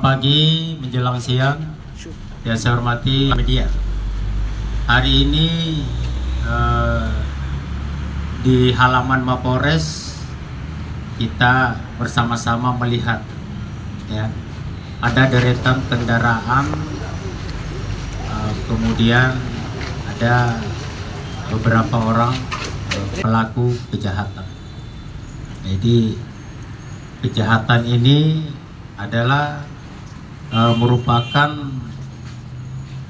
pagi menjelang siang, yang saya hormati media. Hari ini di halaman Mapolres kita bersama-sama melihat ya ada deretan kendaraan, kemudian ada beberapa orang pelaku kejahatan. Jadi kejahatan ini adalah merupakan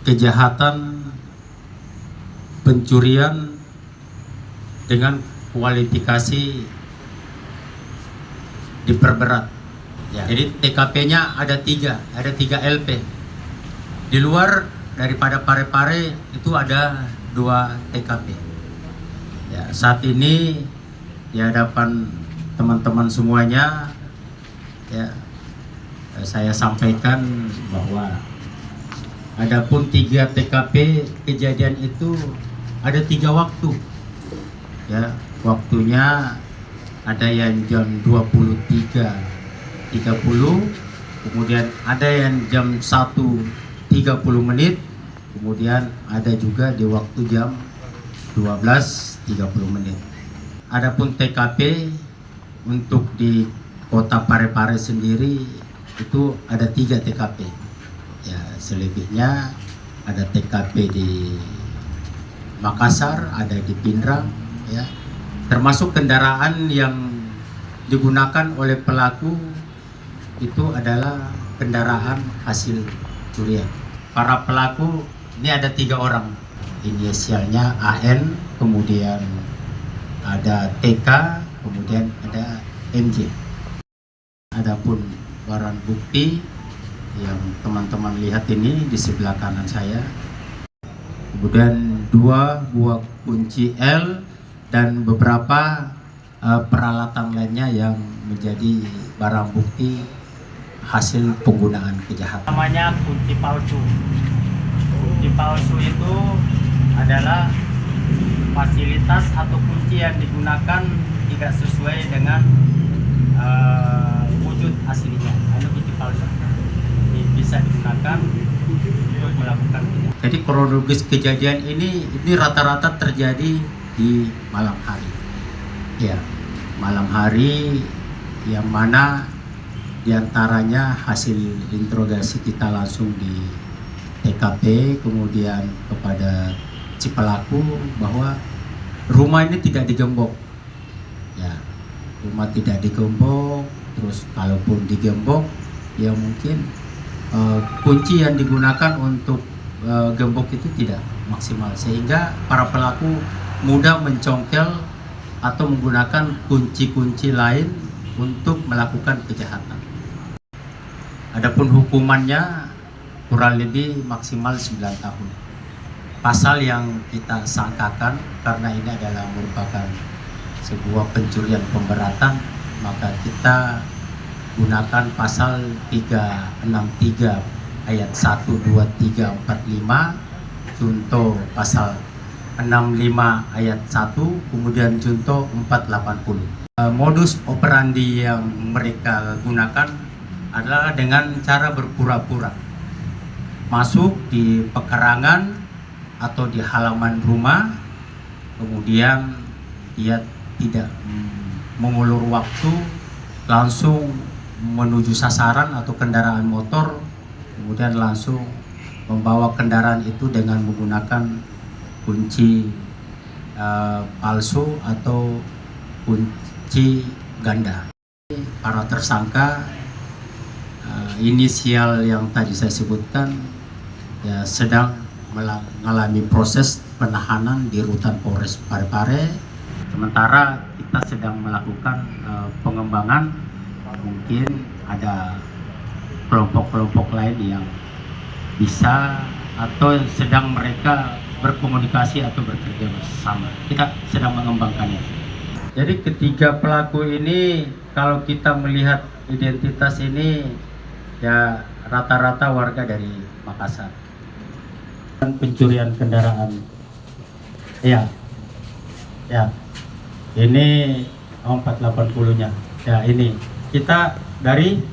kejahatan pencurian dengan kualifikasi diperberat. Ya. Jadi TKP-nya ada tiga LP. Di luar daripada Parepare itu ada 2 TKP. Ya, saat ini di hadapan teman-teman semuanya, ya, saya sampaikan bahwa adapun 3 TKP kejadian itu ada 3 waktu. Ya, waktunya ada yang jam 23.30, kemudian ada yang jam 1.30 menit, kemudian ada juga di waktu jam 12.30 menit. Adapun TKP untuk di Kota Parepare sendiri itu ada 3 TKP. Ya, selebihnya ada TKP di Makassar, ada di Pindrang, ya. Termasuk kendaraan yang digunakan oleh pelaku itu adalah kendaraan hasil curian. Para pelaku ini ada 3 orang. Inisialnya AN, kemudian ada TK, kemudian ada MJ. Adapun barang bukti yang teman-teman lihat ini di sebelah kanan saya, kemudian 2 buah kunci L dan beberapa peralatan lainnya yang menjadi barang bukti hasil penggunaan kejahatan. Namanya kunci palsu. Kunci palsu itu adalah fasilitas atau kunci yang digunakan tidak sesuai dengan wujud aslinya. Ada kunci palsu bisa digunakan untuk melakukan kejahatan. Jadi kronologis kejadian ini rata-rata terjadi di malam hari. Ya, malam hari yang mana diantaranya hasil interogasi kita langsung di TKP, kemudian kepada si pelaku bahwa rumah ini tidak digembok. Ya, rumah tidak digembok, terus kalaupun digembok ya mungkin kunci yang digunakan untuk gembok itu tidak maksimal, sehingga para pelaku mudah mencongkel atau menggunakan kunci-kunci lain untuk melakukan kejahatan. Adapun hukumannya kurang lebih maksimal 9 tahun. Pasal yang kita sangkakan karena ini adalah merupakan sebuah pencurian pemberatan, maka kita gunakan pasal 363 ayat 1, 2, 3, 4, 5, junto pasal 65 ayat 1, kemudian junto 480. Modus operandi yang mereka gunakan adalah dengan cara berpura-pura masuk di pekarangan atau di halaman rumah, kemudian dia tidak mengulur waktu, langsung menuju sasaran atau kendaraan motor, kemudian langsung membawa kendaraan itu dengan menggunakan kunci palsu atau kunci ganda. Para tersangka inisial yang tadi saya sebutkan ya sedang mengalami proses penahanan di rutan Polres Parepare. Sementara kita sedang melakukan pengembangan, mungkin ada kelompok-kelompok lain yang bisa atau sedang mereka berkomunikasi atau bekerja bersama. Kita sedang mengembangkannya. Jadi ketiga pelaku ini kalau kita melihat identitas ini ya rata-rata warga dari Makassar. Pencurian kendaraan. Ya. Ini 480-nya. Ya, ini. Kita dari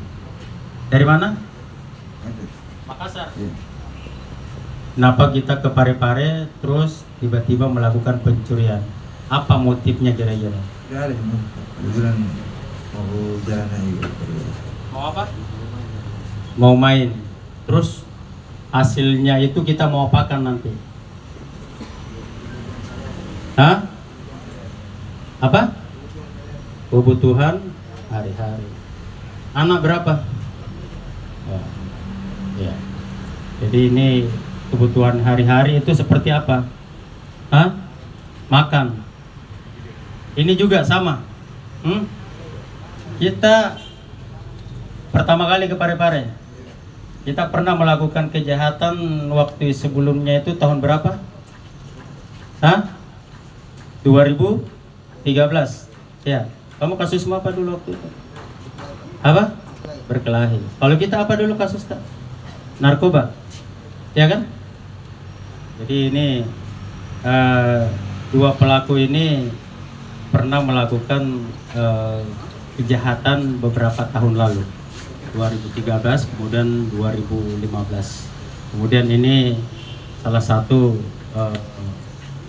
mana? Makassar. Iya. Kenapa kita ke Parepare terus tiba-tiba melakukan pencurian? Apa motifnya kira-kira? Gak ada yang bilang mau jalan aja. Mau apa? Mau main. Terus hasilnya itu kita mau apakan nanti? Hah? Apa? Kebutuhan hari-hari. Anak berapa? Oh, ya. Jadi ini kebutuhan hari-hari itu seperti apa? Hah? Makan. Ini juga sama. Kita pertama kali ke Parepare, kita pernah melakukan kejahatan waktu sebelumnya itu tahun berapa? Hah? 2013. Ya. Kamu kasus apa dulu waktu itu? Apa? Berkelahi. Kalau kita apa dulu kasus tak? Narkoba. Ya kan? Jadi ini dua pelaku ini pernah melakukan kejahatan beberapa tahun lalu, 2013 kemudian 2015. Kemudian ini salah satu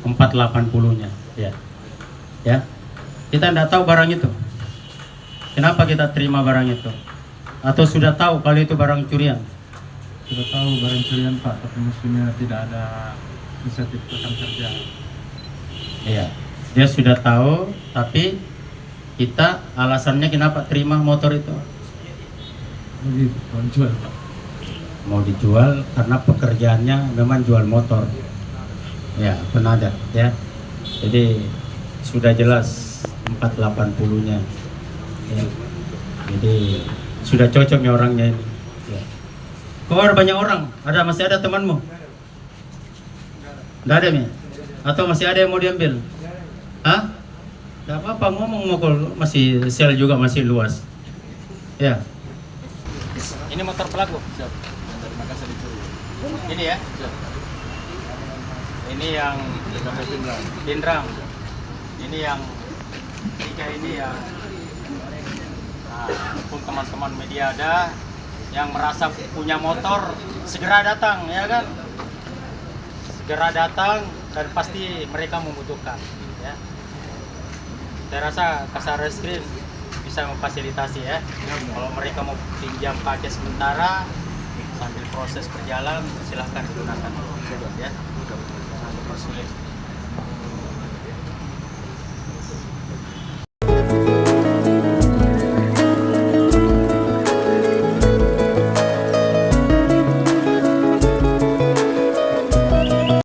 480-nya, ya. Kita tidak tahu barang itu. Kenapa kita terima barang itu? Atau sudah tahu kalau itu barang curian? Sudah tahu barang curian Pak, tapi mestinya tidak ada insentif rekan kerja. Iya, dia sudah tahu, tapi kita alasannya kenapa terima motor itu? Begitu, mau jual Pak. Mau dijual karena pekerjaannya memang jual motor. Ya, penadah ya. Jadi sudah jelas 480-nya. Ya. Jadi sudah cocok ya orangnya ini. Ya. Kok ada banyak orang? Masih ada temanmu? Tidak ada nih? Atau masih ada yang mau diambil? Hah? Tidak apa-apa, ngomong masih sel juga masih luas. Ya. Ini motor pelaku. Siap. Dari Makassar dicuri. Ini ya. Siap. Ini yang Sampai Pindrang. Pindrang. Ini yang tiga ini ya. Nah, pun teman-teman media ada yang merasa punya motor, segera datang ya kan? Segera datang dan pasti mereka membutuhkan ya. Saya rasa Kasar Reskrim bisa memfasilitasi ya. Kalau mereka mau pinjam pakai sementara sambil proses berjalan silahkan digunakan ya. Jangan dipersulit.